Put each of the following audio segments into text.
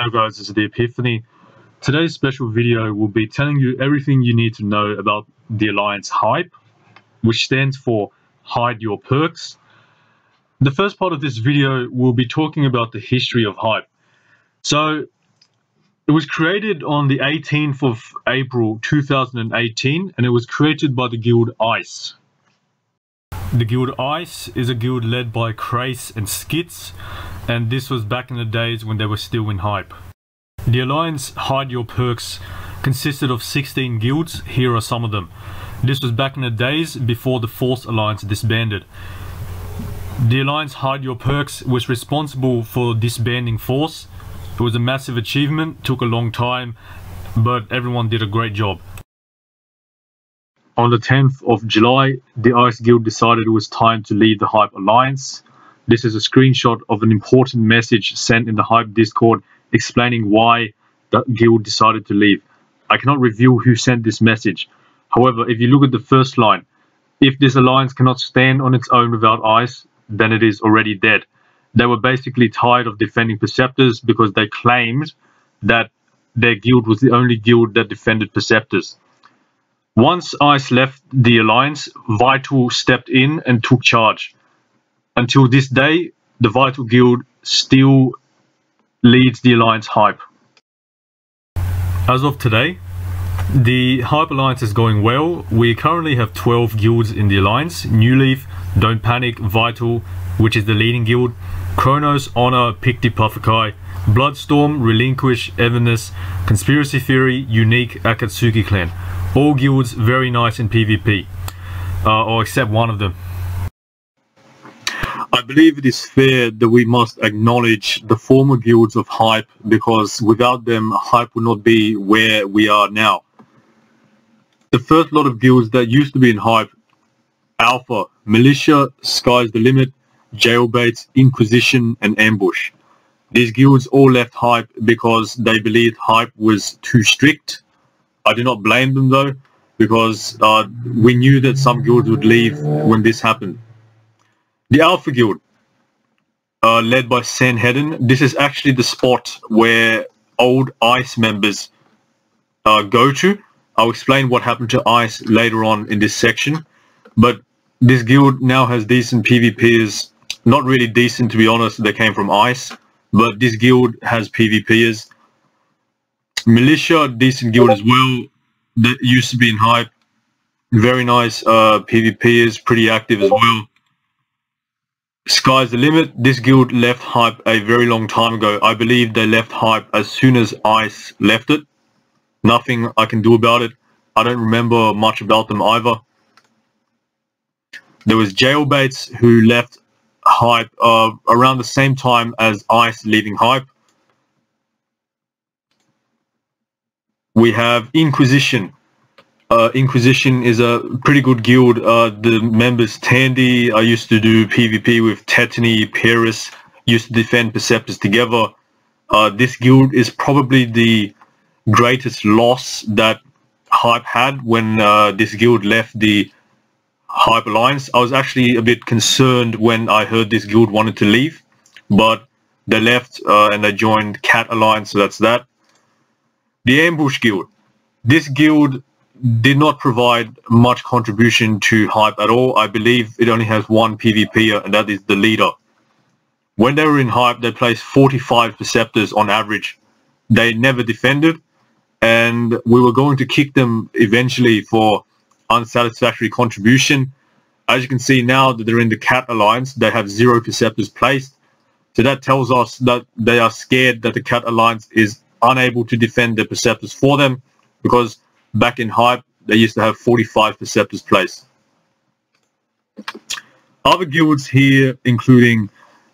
Hello guys, this is the Epiphany. Today's special video will be telling you everything you need to know about the Alliance Hype, which stands for Hide Your Perks. The first part of this video will be talking about the history of Hype. So, it was created on the 18th of April 2018 and it was created by the guild ICE. The guild ICE is a guild led by Crace and Skits, and this was back in the days when they were still in Hype. The Alliance Hide Your Perks consisted of 16 guilds. Here are some of them. This was back in the days before the Force Alliance disbanded. The Alliance Hide Your Perks was responsible for disbanding Force. It was a massive achievement, took a long time, but everyone did a great job. On the 10th of July, the ICE Guild decided it was time to leave the Hype Alliance. This is a screenshot of an important message sent in the Hype Discord explaining why the guild decided to leave. I cannot reveal who sent this message. However, if you look at the first line, if this alliance cannot stand on its own without ICE, then it is already dead. They were basically tired of defending Perceptors because they claimed that their guild was the only guild that defended Perceptors. Once ICE left the alliance, Vital stepped in and took charge. Until this day, the Vital Guild still leads the Alliance Hype. As of today, the Hype Alliance is going well. We currently have 12 guilds in the Alliance: New Leaf, Don't Panic, Vital, which is the leading guild, Kronos, Honor, Picti Puffakai, Bloodstorm, Relinquish, Everness, Conspiracy Theory, Unique, Akatsuki Clan. All guilds very nice in PvP, or except one of them. I believe it is fair that we must acknowledge the former guilds of Hype, because without them, Hype would not be where we are now. The first lot of guilds that used to be in Hype: Alpha, Militia, Sky's the Limit, Jailbaits, Inquisition, and Ambush. These guilds all left Hype because they believed Hype was too strict. I do not blame them though, because we knew that some guilds would leave when this happened. The Alpha Guild, led by Sanhedrin, this is actually the spot where old ICE members go to. I'll explain what happened to ICE later on in this section, but this guild now has decent PvPers. Not really decent, to be honest, they came from ICE, but this guild has PvPers. Militia, decent guild as well, that used to be in Hype. Very nice PvPers, pretty active as well. Sky's the Limit, this guild left Hype a very long time ago. I believe they left Hype as soon as ICE left it. Nothing I can do about it. I don't remember much about them either. There was Jailbaits, who left Hype around the same time as ICE leaving Hype. We have Inquisition. Inquisition is a pretty good guild. The members Tandy, I used to do PvP with Tetany, Paris, used to defend Perceptors together. This guild is probably the greatest loss that Hype had when this guild left the Hype Alliance. I was actually a bit concerned when I heard this guild wanted to leave, but they left and they joined Cat Alliance, so that's that. The Ambush Guild. This guild did not provide much contribution to Hype at all. I believe it only has one PvPer, and that is the leader. When they were in Hype, they placed 45 Perceptors on average. They never defended, and we were going to kick them eventually for unsatisfactory contribution. As you can see now that they're in the Cat Alliance, they have 0 Perceptors placed. So that tells us that they are scared that the Cat Alliance is unable to defend their Perceptors for them, because back in Hype they used to have 45 Perceptors placed. Other guilds here, including,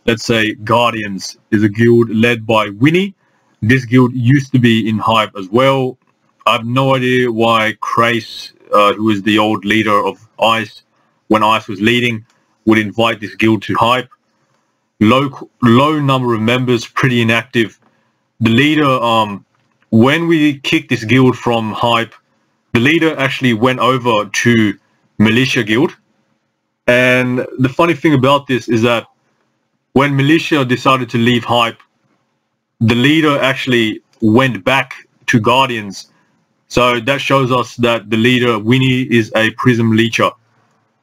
let's say, Guardians, is a guild led by Winnie. This guild used to be in Hype as well. I have no idea why Crace, who is the old leader of ICE when ICE was leading, would invite this guild to Hype. Low number of members, pretty inactive. The leader, when we kicked this guild from Hype, the leader actually went over to Militia Guild. And the funny thing about this is that when Militia decided to leave Hype, the leader actually went back to Guardians. So that shows us that the leader, Winnie, is a prism leecher,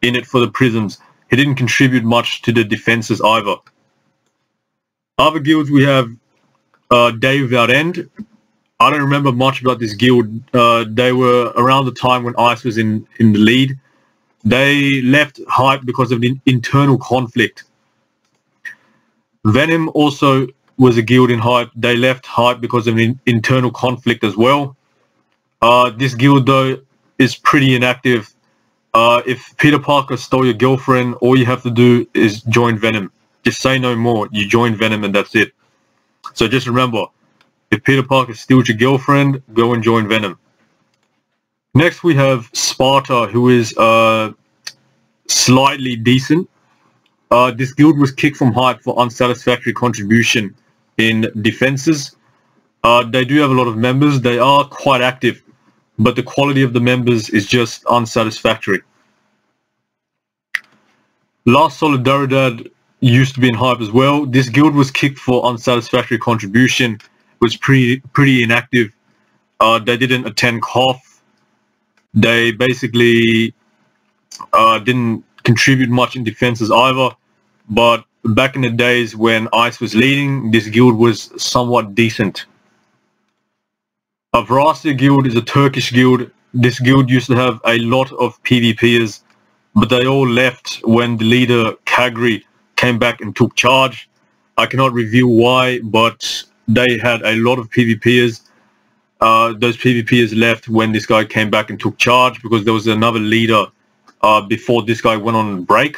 in it for the prisms. He didn't contribute much to the defenses either. Other guilds we have Day Without End. I don't remember much about this guild. They were around the time when Ice was in the lead. They left Hype because of the internal conflict. Venom also was a guild in Hype. They left Hype because of an internal conflict as well. This guild though is pretty inactive. If Peter Parker stole your girlfriend, all you have to do is join Venom. Just say no more. You join Venom and that's it. So just remember, if Peter Parker steals your girlfriend, go and join Venom. Next we have Sparta, who is slightly decent. This guild was kicked from Hype for unsatisfactory contribution in defenses. They do have a lot of members. They are quite active, but the quality of the members is just unsatisfactory. Last Solidaridad used to be in Hype as well. This guild was kicked for unsatisfactory contribution. Was pretty inactive. They didn't attend COF. They basically didn't contribute much in defenses either. But back in the days when Ice was leading, this guild was somewhat decent. Avrasya guild is a Turkish guild. This guild used to have a lot of PvPers, but they all left when the leader Kagri came back and took charge. I cannot reveal why, but they had a lot of PvPers. Those PvPers left when this guy came back and took charge because there was another leader before this guy went on break.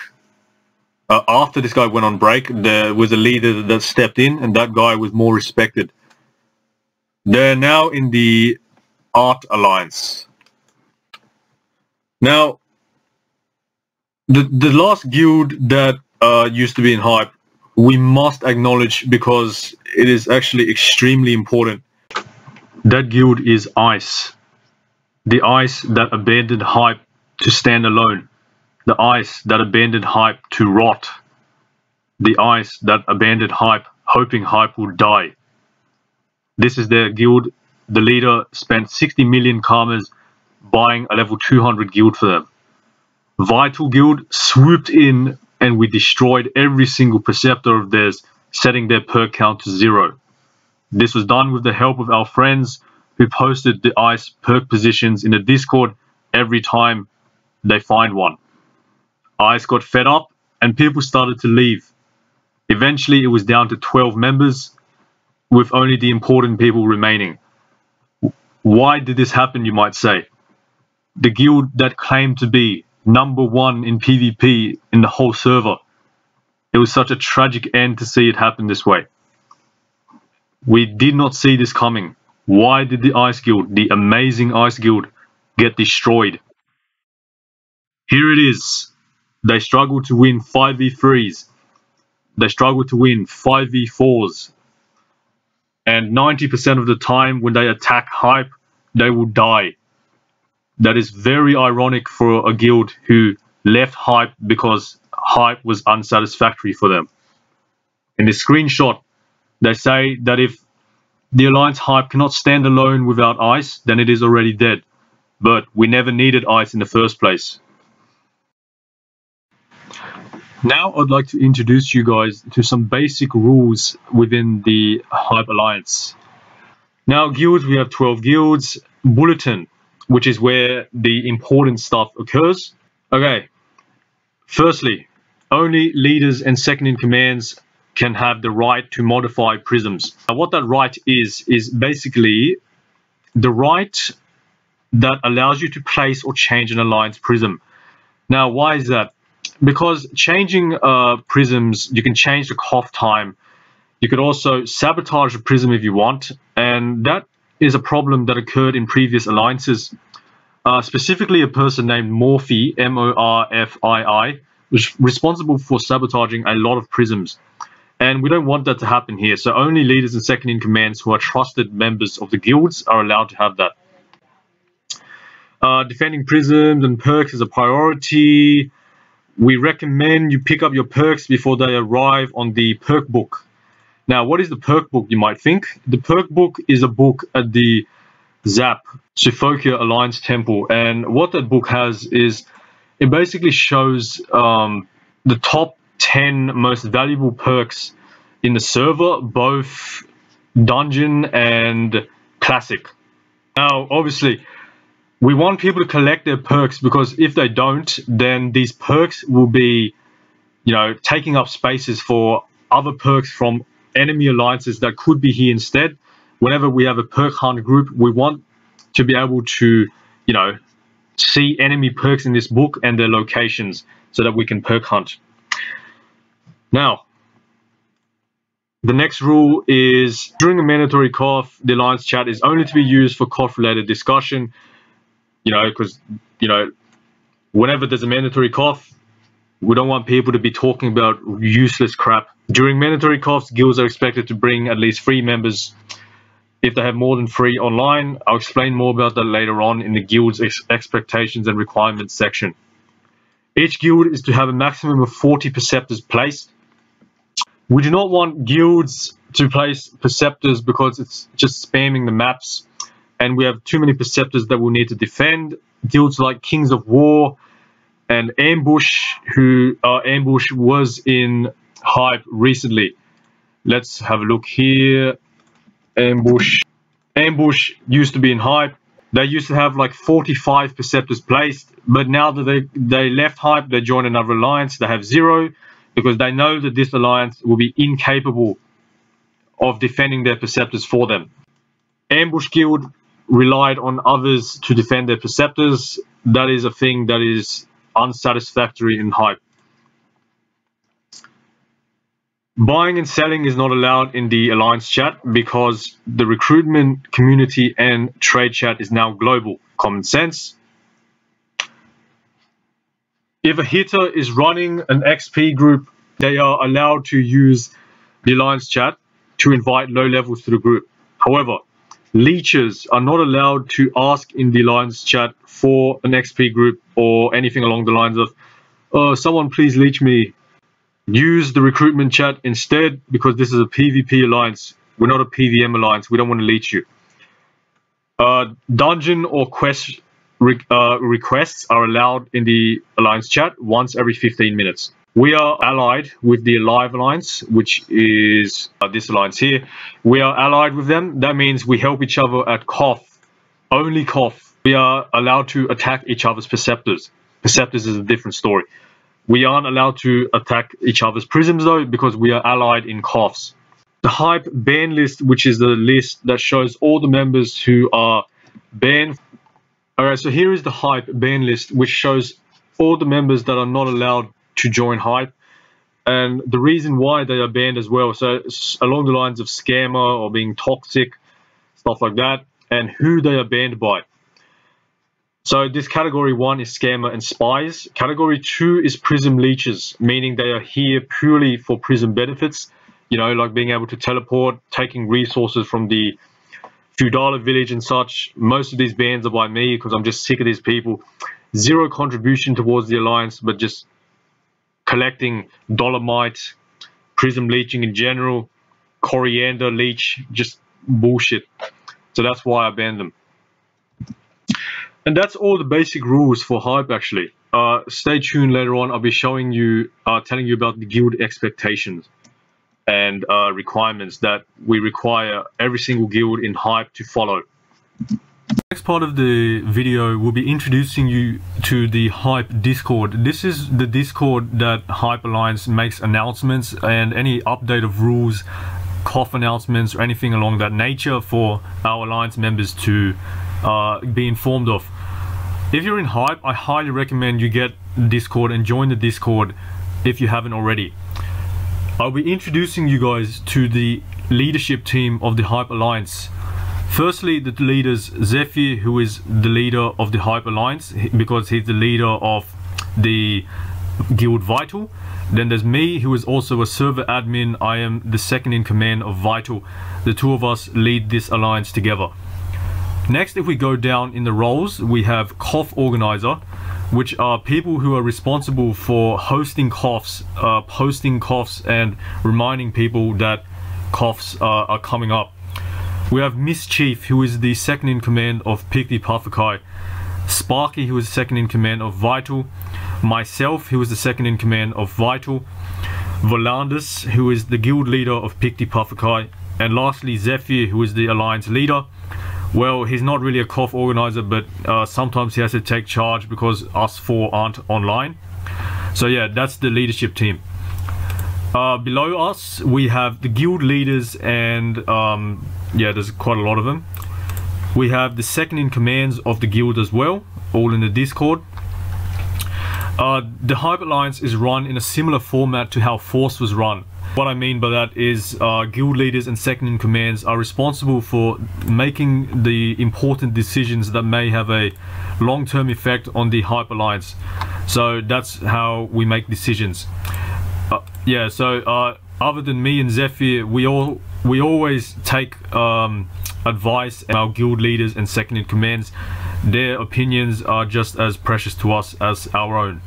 After this guy went on break, there was a leader that stepped in, and that guy was more respected. They're now in the Art Alliance. Now, the last guild that used to be in Hype, we must acknowledge because it is actually extremely important. That guild is Ice. The Ice that abandoned Hype to stand alone. The Ice that abandoned Hype to rot. The Ice that abandoned Hype hoping Hype would die. This is their guild. The leader spent 60 million karmas buying a level 200 guild for them. Vital guild swooped in and we destroyed every single preceptor of theirs, setting their perk count to 0. This was done with the help of our friends who posted the Ice perk positions in the Discord every time they find one. Ice got fed up and people started to leave. Eventually it was down to 12 members with only the important people remaining. Why did this happen, you might say? The guild that claimed to be #1 in PvP in the whole server. It was such a tragic end to see it happen this way. We did not see this coming. Why did the Ice Guild, the amazing Ice Guild, get destroyed? Here it is. They struggled to win 5v3s. They struggled to win 5v4s. And 90% of the time when they attack Hype, they will die. That is very ironic for a guild who left Hype because Hype was unsatisfactory for them. In this screenshot, they say that if the Alliance Hype cannot stand alone without Ice, then it is already dead. But we never needed Ice in the first place. Now I'd like to introduce you guys to some basic rules within the Hype Alliance. Now guilds, we have 12 guilds. Bulletin, which is where the important stuff occurs. Okay, firstly, only leaders and second-in-commands can have the right to modify prisms. Now, what that right is basically the right that allows you to place or change an alliance prism. Now, why is that? Because changing prisms, you can change the COF time. You could also sabotage a prism if you want, and that is a problem that occurred in previous alliances. Specifically, a person named Morphy, M-O-R-F-I-I, was responsible for sabotaging a lot of prisms. And we don't want that to happen here. So only leaders and second-in-commands who are trusted members of the guilds are allowed to have that. Defending prisms and perks is a priority. We recommend you pick up your perks before they arrive on the perk book. Now, what is the perk book, you might think? The perk book is a book at the ZAP, Sophocleia Alliance Temple, and what that book has is it basically shows the top 10 most valuable perks in the server, both dungeon and classic. Now, obviously, we want people to collect their perks, because if they don't, then these perks will be, you know, taking up spaces for other perks from enemy alliances that could be here instead. Whenever we have a perk hunt group, we want to be able to, you know, see enemy perks in this book and their locations so that we can perk hunt. Now, the next rule is during a mandatory COF, the Alliance chat is only to be used for COF related discussion, you know, because, you know, whenever there's a mandatory COF, we don't want people to be talking about useless crap. During mandatory COFs, guilds are expected to bring at least 3 members. If they have more than 3 online, I'll explain more about that later on in the guild's expectations and requirements section. Each guild is to have a maximum of 40 preceptors placed. We do not want guilds to place preceptors because it's just spamming the maps, and we have too many preceptors that we'll need to defend. Guilds like Kings of War and Ambush, who Ambush was in Hype recently. Let's have a look here. Ambush used to be in Hype. They used to have like 45 preceptors placed, but now that they left Hype, they joined another alliance. They have 0 because they know that this alliance will be incapable of defending their preceptors for them. Ambush Guild relied on others to defend their preceptors. That is a thing that is unsatisfactory in Hype. Buying and selling is not allowed in the Alliance chat because the recruitment community and trade chat is now global. Common sense. If a hitter is running an XP group, they are allowed to use the Alliance chat to invite low levels to the group. However, leeches are not allowed to ask in the Alliance chat for an XP group or anything along the lines of, someone please leech me. Use the recruitment chat instead, because this is a PvP alliance. We're not a PvM alliance. We don't want to leech you. Dungeon or quest requests are allowed in the alliance chat once every 15 minutes. We are allied with the Alive Alliance, which is this alliance here. We are allied with them. That means we help each other at COF. Only COF. We are allowed to attack each other's preceptors. Preceptors is a different story. We aren't allowed to attack each other's prisms though, because we are allied in COFs. The Hype ban list, which is the list that shows all the members who are banned. Alright, so here is the Hype ban list, which shows all the members that are not allowed to join Hype, and the reason why they are banned as well. So along the lines of scammer or being toxic, stuff like that, and who they are banned by. So this category 1 is scammer and spies. Category 2 is prism leeches, meaning they are here purely for prism benefits, you know, like being able to teleport, taking resources from the Feudala village and such. Most of these bans are by me because I'm just sick of these people. 0 contribution towards the alliance, but just collecting dolomite, prism leeching in general, coriander leech, just bullshit. So that's why I banned them. And that's all the basic rules for Hype actually. Stay tuned later on. I'll be showing you, telling you about the guild expectations and requirements that we require every single guild in Hype to follow. Next part of the video will be introducing you to the Hype Discord. This is the Discord that Hype Alliance makes announcements and any update of rules, COF announcements, or anything along that nature for our Alliance members to be informed of. If you're in Hype, I highly recommend you get Discord and join the Discord if you haven't already. I'll be introducing you guys to the leadership team of the Hype Alliance. Firstly, the leaders, Zephyr, who is the leader of the Hype Alliance because he's the leader of the Guild Vital. Then there's me, who is also a server admin. I am the second in command of Vital. The two of us lead this alliance together. Next, if we go down in the roles, we have COF Organizer, which are people who are responsible for hosting COFs, posting COFs, and reminding people that coughs are coming up. We have Mischief, who is the second in command of Pick the Pathfikai, Sparky, who is second in command of Vital, myself, who is the second in command of Vital, Volandus, who is the guild leader of Pick the Pathfikai, and lastly Zephyr, who is the alliance leader. Well, he's not really a cough organizer, but sometimes he has to take charge because us four aren't online. So yeah, that's the leadership team. Below us we have the guild leaders, and yeah, there's quite a lot of them. We have the second in commands of the guild as well, all in the Discord. The Hype Alliance is run in a similar format to how Force was run. What I mean by that is guild leaders and second in commands are responsible for making the important decisions that may have a long-term effect on the Hype Alliance. So that's how we make decisions. Yeah, so other than me and Zephyr, we always take advice from our guild leaders and second in commands. Their opinions are just as precious to us as our own.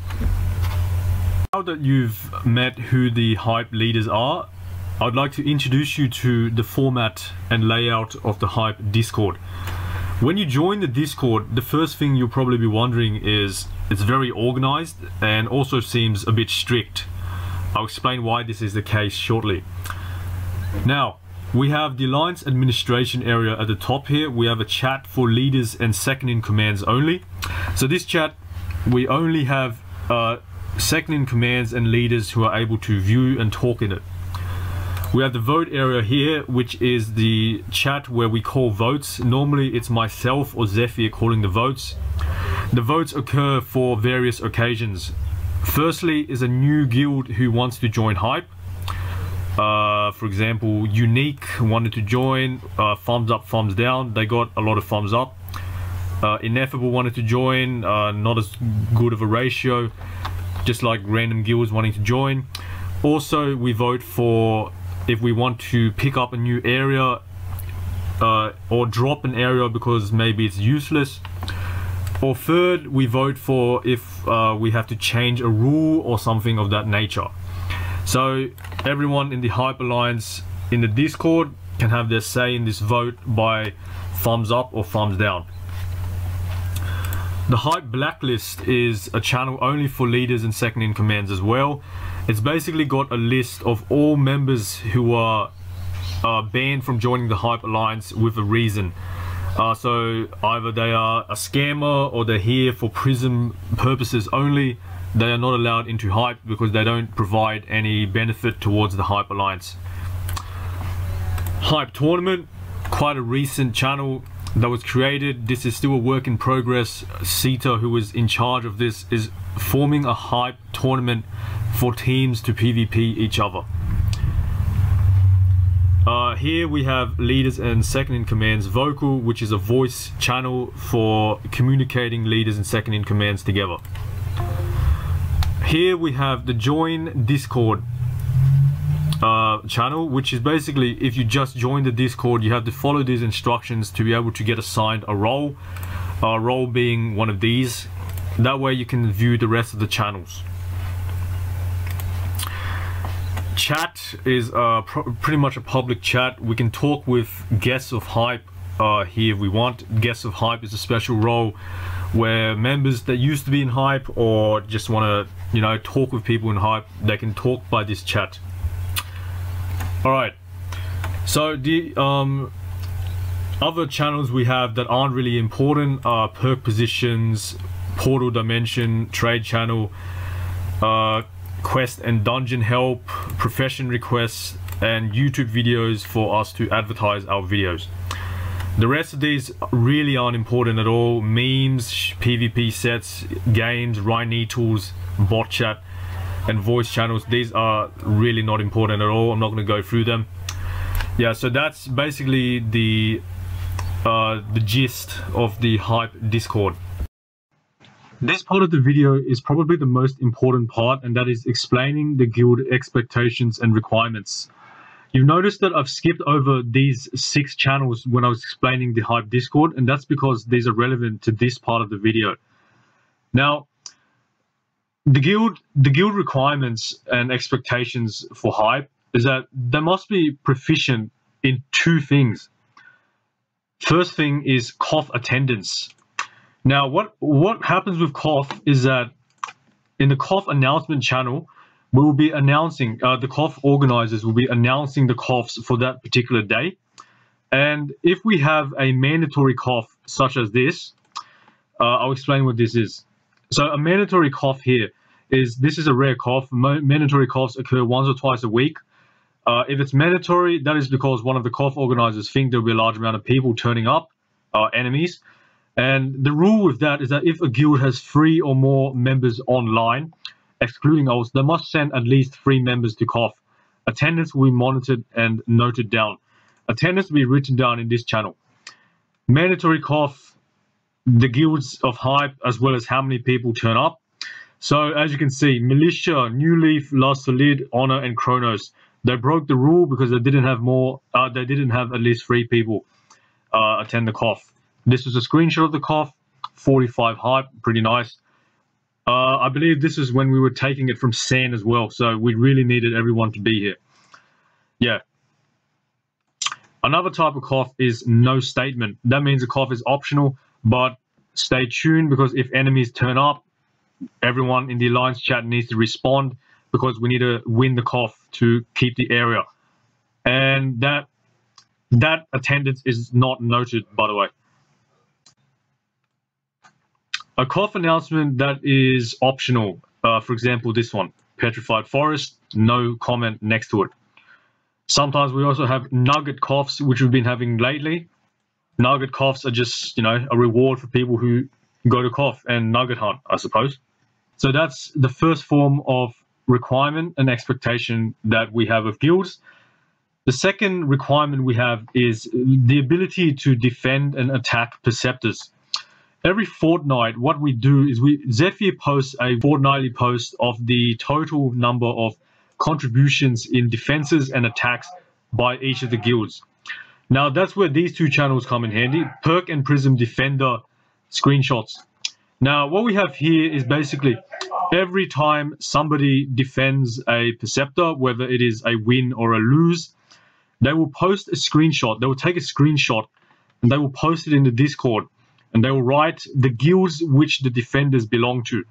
Now that you've met who the Hype leaders are, I'd like to introduce you to the format and layout of the Hype Discord. When you join the Discord, the first thing you'll probably be wondering is it's very organized and also seems a bit strict. I'll explain why this is the case shortly. Now, we have the Alliance Administration area at the top here. We have a chat for leaders and second in commands only. So this chat, we only have second in commands and leaders who are able to view and talk in it. We have the vote area here, which is the chat where we call votes. Normally it's myself or Zephyr calling the votes. The votes occur for various occasions. Firstly is a new guild who wants to join Hype. For example, Unique wanted to join, thumbs up, thumbs down. They got a lot of thumbs up. Ineffable wanted to join, not as good of a ratio, just like random guilds wanting to join. Also, we vote for if we want to pick up a new area or drop an area because maybe it's useless. Or third, we vote for if we have to change a rule or something of that nature. So everyone in the Hype Alliance in the Discord can have their say in this vote by thumbs up or thumbs down. The Hype Blacklist is a channel only for leaders and second in commands as well. It's basically got a list of all members who are banned from joining the Hype Alliance with a reason. So either they are a scammer or they're here for prism purposes only. They are not allowed into Hype because they don't provide any benefit towards the Hype Alliance. Hype Tournament, quite a recent channel that was created. This is still a work in progress. Sita, who is in charge of this, is forming a Hype tournament for teams to PvP each other. Here we have leaders and second in commands Vocal, which is a voice channel for communicating leaders and second in commands together. Here we have the join Discord channel, which is basically if you just join the Discord, you have to follow these instructions to be able to get assigned a role being one of these. That way you can view the rest of the channels. Chat is pretty much a public chat. We can talk with guests of Hype here if we want. Guests of Hype is a special role where members that used to be in Hype or just want to, you know, talk with people in Hype, they can talk by this chat. Alright, so the other channels we have that aren't really important are Perk Positions, Portal Dimension, Trade Channel, Quest and Dungeon Help, Profession Requests, and YouTube videos for us to advertise our videos. The rest of these really aren't important at all. Memes, PvP sets, games, Rhine tools, bot chat, and voice channels. These are really not important at all. I'm not going to go through them. Yeah, so that's basically the gist of the Hype Discord. This part of the video is probably the most important part, and that is explaining the guild expectations and requirements. You've noticed that I've skipped over these 6 channels when I was explaining the Hype Discord, and that's because these are relevant to this part of the video. Now, the guild requirements and expectations for Hype, is that they must be proficient in two things. First thing is KOF attendance. Now, what happens with KOF is that in the KOF announcement channel, we will be announcing, the KOF organizers will be announcing the KOFs for that particular day. And if we have a mandatory KOF such as this, I'll explain what this is. So a mandatory KOF here is, this is a rare KOF. Mandatory KOFs occur once or twice a week. If it's mandatory, that is because one of the KOF organizers think there'll be a large amount of people turning up, enemies. And the rule with that is that if a guild has 3 or more members online, excluding us, they must send at least 3 members to KOF. Attendance will be monitored and noted down. Attendance will be written down in this channel. Mandatory KOF, the guilds of hype, as well as how many people turn up. So as you can see, Militia, New Leaf, La Solid, Honor, and Kronos, they broke the rule because they didn't have at least 3 people attend the KOF. This was a screenshot of the KOF, 45 hype, pretty nice. I believe this is when we were taking it from San as well, so we really needed everyone to be here. Yeah. Another type of KOF is no statement. That means the KOF is optional, but stay tuned because if enemies turn up, everyone in the Alliance chat needs to respond because we need to win the KOF to keep the area. And that attendance is not noted, by the way. A KOF announcement that is optional, for example, this one, Petrified Forest, no comment next to it. Sometimes we also have nugget KOFs, which we've been having lately. Nugget KOFs are just, a reward for people who go to KOF and nugget hunt, I suppose. So that's the first form of requirement and expectation that we have of guilds. The second requirement we have is the ability to defend and attack Perceptors. Every fortnight, what we do is Zephyr posts a fortnightly post of the total number of contributions in defenses and attacks by each of the guilds. Now, that's where these two channels come in handy, Perk and Prism Defender screenshots. Now, what we have here is basically every time somebody defends a Perceptor, whether it is a win or a lose, they will post a screenshot. They will take a screenshot and they will post it in the Discord. And they will write the guilds which the defenders belong to.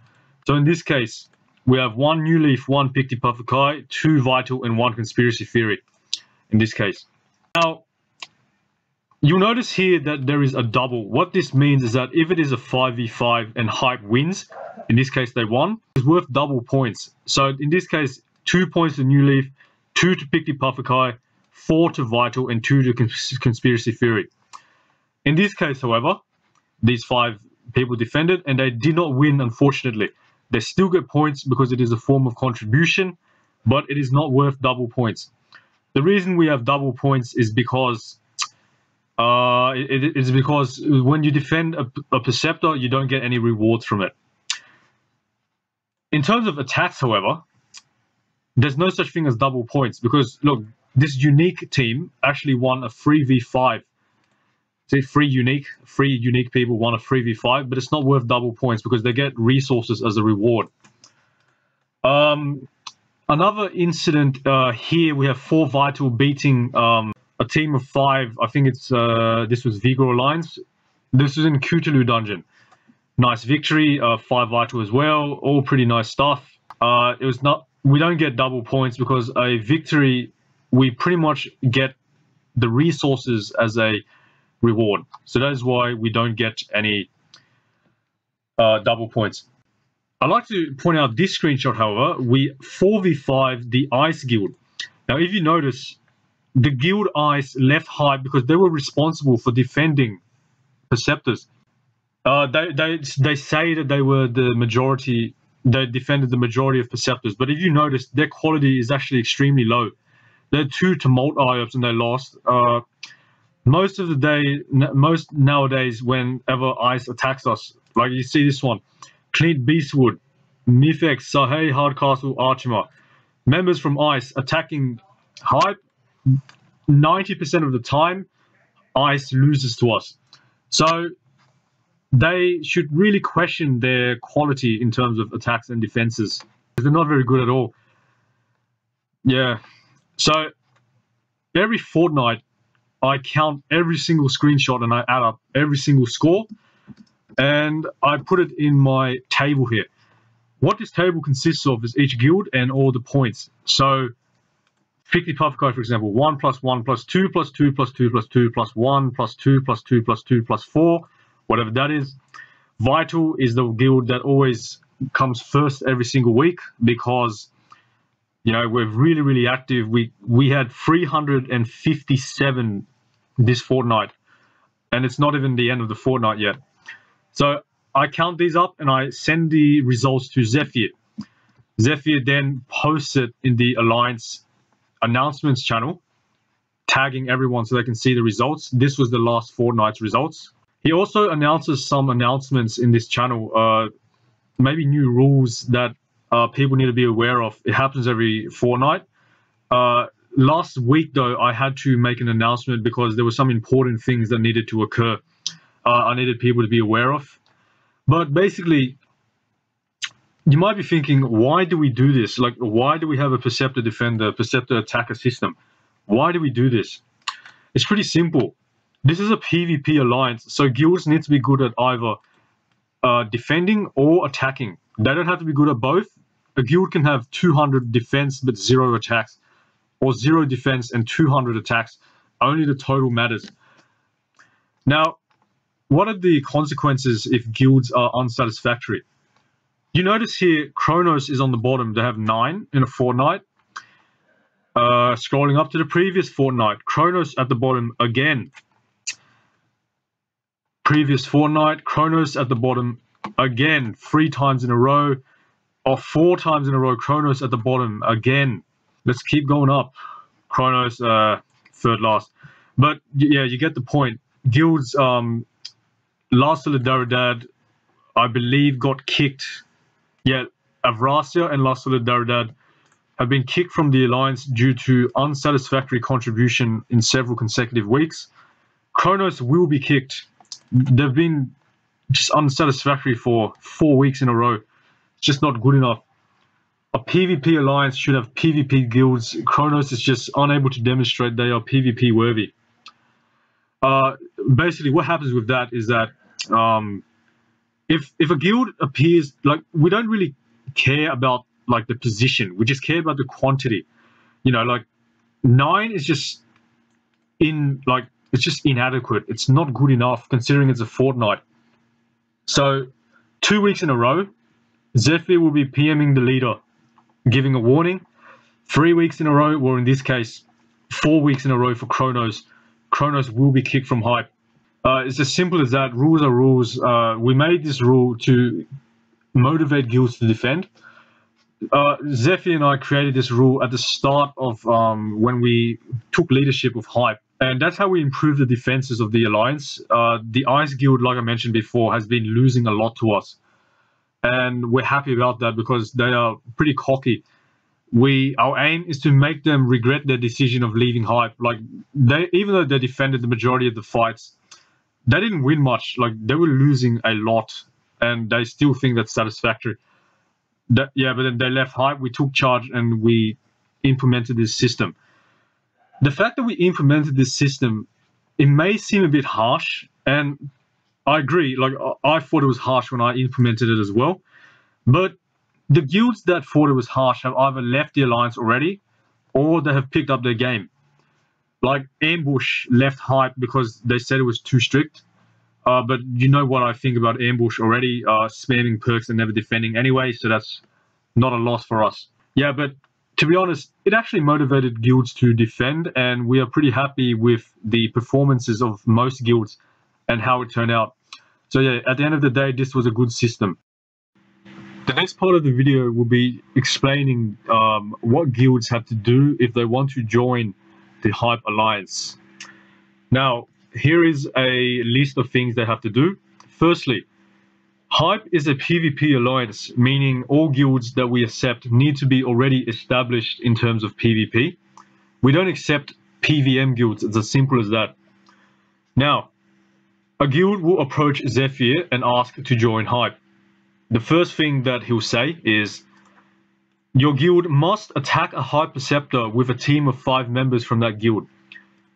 So in this case, we have 1 New Leaf, 1 Picti Puffy, 2 Vital, and 1 Conspiracy Theory. In this case. Now, you'll notice here that there is a double. What this means is that if it is a 5v5 and hype wins, in this case they won, it's worth double points. So in this case, 2 points to New Leaf, 2 to Picti Puffy, 4 to Vital, and 2 to Conspiracy Theory. In this case, however, these 5 people defended and they did not win, unfortunately. They still get points because it is a form of contribution, but it is not worth double points. The reason we have double points is because when you defend a Perceptor, you don't get any rewards from it. In terms of attacks, however, there's no such thing as double points because, look, this unique team actually won a 3v5. Say 3 unique people won a 3v5, but it's not worth double points because they get resources as a reward. Another incident here, we have 4 Vital beating a team of 5. I think it's this was Vigor Alliance. This was in Cthulhu Dungeon. Nice victory. 5 Vital as well. All pretty nice stuff. It was not. We don't get double points because a victory, we pretty much get the resources as a reward. So that is why we don't get any double points. I'd like to point out this screenshot, however, we 4v5 the Ice Guild. Now, if you notice, the Guild Ice left hype because they were responsible for defending Perceptors. They say that they were the majority, they defended the majority of Perceptors, but if you notice, their quality is actually extremely low. They had 2 Tumult IOPs and they lost. Most of the day, most nowadays, whenever Ice attacks us, like you see this one, Clint Beastwood, Mifex, Sahey, Hardcastle, Archima, members from Ice attacking hype, 90% of the time, Ice loses to us. So they should really question their quality in terms of attacks and defenses. They're not very good at all. Yeah. So every fortnight, I count every single screenshot and I add up every single score, and I put it in my table here. What this table consists of is each guild and all the points. So 50 Puffco, for example, 1 plus 1 plus 2 plus 2 plus 2 plus 2 plus 1 plus 2 plus 2 plus 2 plus 4, whatever that is. Vital is the guild that always comes first every single week because, you know, we're really, really active. We had 357 this fortnight, and it's not even the end of the fortnight yet. So I count these up and I send the results to Zephyr. Zephyr then posts it in the Alliance announcements channel, tagging everyone so they can see the results. This was the last fortnight's results. He also announces some announcements in this channel, maybe new rules that people need to be aware of. It happens every fortnight. Last week, though, I had to make an announcement because there were some important things that needed to occur. I needed people to be aware of. But basically, you might be thinking, why do we do this? Like, why do we have a Perceptor Defender, Perceptor Attacker system? Why do we do this? It's pretty simple. This is a PvP alliance, so guilds need to be good at either defending or attacking. They don't have to be good at both. A guild can have 200 defense but 0 attacks, or 0 defense and 200 attacks. Only the total matters. Now, what are the consequences if guilds are unsatisfactory? You notice here, Kronos is on the bottom. They have 9 in a fortnight. Scrolling up to the previous fortnight, Kronos at the bottom again. Previous fortnight, Kronos at the bottom again, 3 times in a row, or 4 times in a row, Kronos at the bottom again. Let's keep going up. Kronos, third last. But yeah, you get the point. Guilds, La Solidaridad, I believe, got kicked. Yeah, Avracia and La Solidaridad have been kicked from the alliance due to unsatisfactory contribution in several consecutive weeks. Kronos will be kicked. They've been just unsatisfactory for 4 weeks in a row. It's just not good enough. A PvP alliance should have PvP guilds. Kronos is just unable to demonstrate they are PvP worthy. Basically, what happens with that is that if a guild appears, like, we don't really care about like the position, we just care about the quantity. You know, like 9 is just it's just inadequate. It's not good enough considering it's a fortnight. So 2 weeks in a row, Zephyr will be PMing the leader, giving a warning. 3 weeks in a row, or in this case 4 weeks in a row for Kronos, Kronos will be kicked from hype. It's as simple as that. Rules are rules. We made this rule to motivate guilds to defend. Zephyr and I created this rule at the start of when we took leadership of hype, and that's how we improved the defenses of the alliance. The Ice Guild, like I mentioned before, has been losing a lot to us, and we're happy about that because they are pretty cocky. Our aim is to make them regret their decision of leaving hype. Like, even though they defended the majority of the fights, they didn't win much. Like, they were losing a lot, and they still think that's satisfactory. But then they left hype. We took charge and we implemented this system. The fact that we implemented this system, it may seem a bit harsh, and I agree. Like, I thought it was harsh when I implemented it as well. But the guilds that thought it was harsh have either left the alliance already, or they have picked up their game. Like, Ambush left hype because they said it was too strict. But you know what I think about Ambush already, spamming perks and never defending anyway, so that's not a loss for us. Yeah, but to be honest, it actually motivated guilds to defend, and we are pretty happy with the performances of most guilds and how it turned out. So yeah, at the end of the day, this was a good system. The next part of the video will be explaining what guilds have to do if they want to join the Hype Alliance. Now, here is a list of things they have to do. Firstly, Hype is a PvP alliance, meaning all guilds that we accept need to be already established in terms of PvP. We don't accept PvM guilds, it's as simple as that. Now, a guild will approach Zephyr and ask to join Hype. The first thing that he'll say is, Your guild must attack a Hype Perceptor with a team of 5 members from that guild,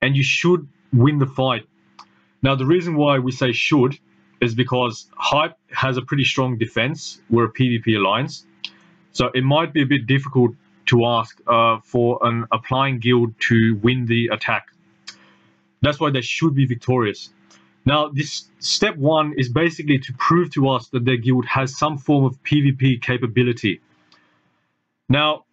and you should win the fight. Now, the reason why we say should is because Hype has a pretty strong defense. We're a PvP alliance, so it might be a bit difficult to ask for an applying guild to win the attack. That's why they should be victorious. Now, this step 1 is basically to prove to us that their guild has some form of PvP capability. Now,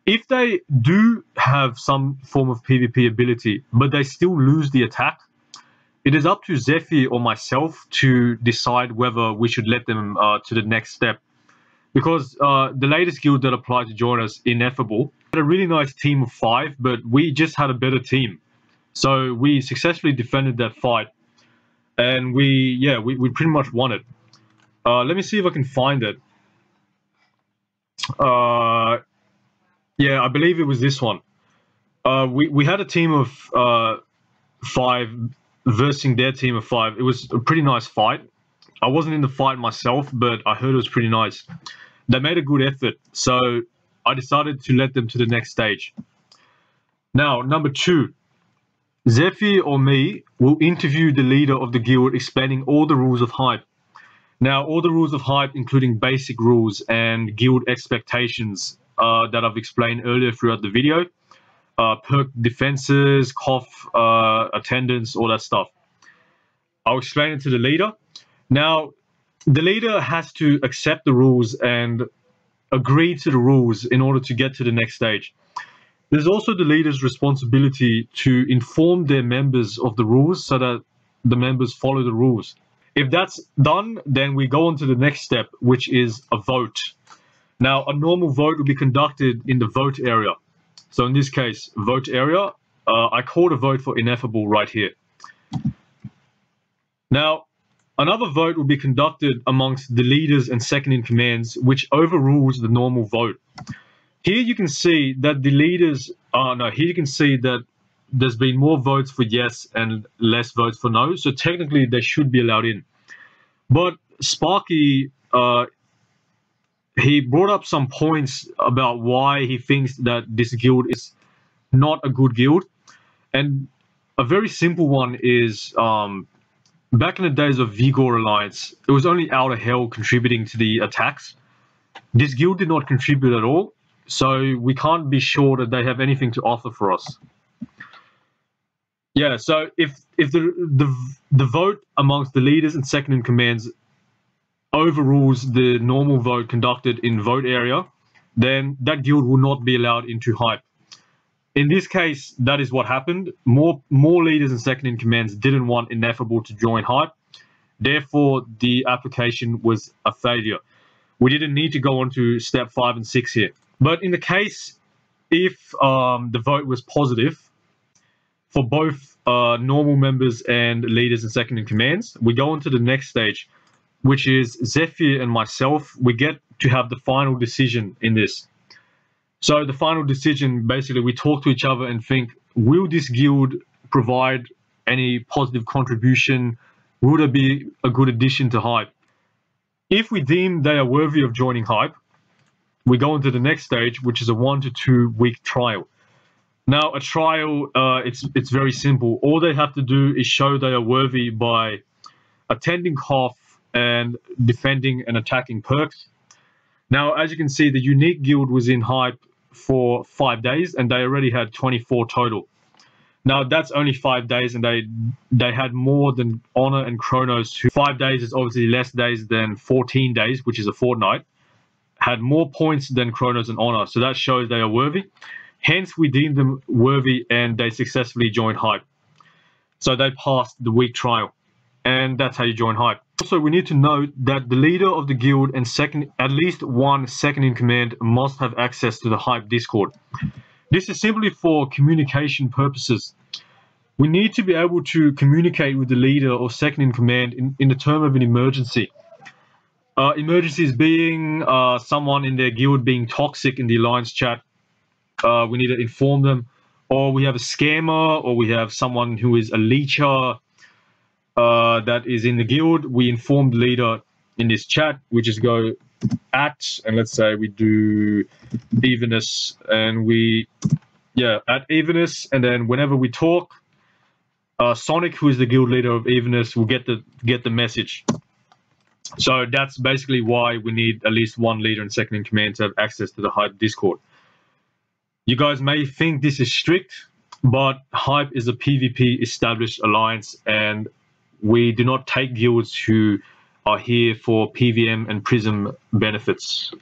if they do have some form of PvP ability, but they still lose the attack, it is up to Zephyr or myself to decide whether we should let them to the next step. Because the latest guild that applied to join us, Ineffable, had a really nice team of 5, but we just had a better team. So we successfully defended that fight, and we pretty much won it. Let me see if I can find it. Yeah, I believe it was this one. We had a team of 5 versus their team of 5. It was a pretty nice fight. I wasn't in the fight myself, but I heard it was pretty nice. They made a good effort, so I decided to let them to the next stage. Now, number 2. Zephyr or me will interview the leader of the guild explaining all the rules of Hype. Now, all the rules of Hype, including basic rules and guild expectations that I've explained earlier throughout the video. Perk defenses, cough, attendance, all that stuff. I'll explain it to the leader. Now, the leader has to accept the rules and agree to the rules in order to get to the next stage. There's also the leader's responsibility to inform their members of the rules so that the members follow the rules. If that's done, then we go on to the next step, which is a vote. Now, a normal vote will be conducted in the vote area. So in this case, vote area, I called a vote for Ineffable right here. Now, another vote will be conducted amongst the leaders and second-in-commands, which overrules the normal vote. Here you can see that the leaders, here you can see that there's been more votes for yes and less votes for no, so technically they should be allowed in. But Sparky, he brought up some points about why he thinks that this guild is not a good guild. And a very simple one is, back in the days of Vigor Alliance, it was only Outer Hell contributing to the attacks. This guild did not contribute at all, so we can't be sure that they have anything to offer for us. Yeah, so if the vote amongst the leaders and second-in-commands overrules the normal vote conducted in vote area, then that guild will not be allowed into Hype. In this case, that is what happened. More leaders and second-in-commands didn't want Ineffable to join Hype. Therefore, the application was a failure. We didn't need to go on to step 5 and 6 here. But in the case, if the vote was positive for both normal members and leaders and second-in-commands, we go on to the next stage, which is Zephyr and myself. We get to have the final decision in this. So the final decision, basically, we talk to each other and think, will this guild provide any positive contribution? Would it be a good addition to Hype? If we deem they are worthy of joining Hype, we go into the next stage, which is a 1 to 2 week trial. Now, a trial, it's very simple. All they have to do is show they are worthy by attending Cough and defending and attacking perks. Now, as you can see, the unique guild was in Hype for 5 days, and they already had 24 total. Now, that's only 5 days, and they had more than Honor and Chronos. 5 days is obviously less days than 14 days, which is a fortnight. Had more points than Chronos and Honor, so that shows they are worthy. Hence, we deemed them worthy, and they successfully joined Hype. So they passed the week trial, and that's how you join Hype. Also, we need to note that the leader of the guild and at least one second-in-command must have access to the Hype Discord. This is simply for communication purposes. We need to be able to communicate with the leader or second-in-command in the term of an emergency. Emergencies being someone in their guild being toxic in the Alliance chat. We need to inform them. Or we have a scammer, or we have someone who is a leecher that is in the guild. We inform the leader in this chat. We just go, at, and let's say we do evenness, and we at evenness, and then whenever we talk, Sonic, who is the guild leader of evenness, will get the message. So that's basically why we need at least one leader and second in command to have access to the Hype Discord. You guys may think this is strict, but Hype is a PvP established alliance, and we do not take guilds who are here for PVM and Prism benefits.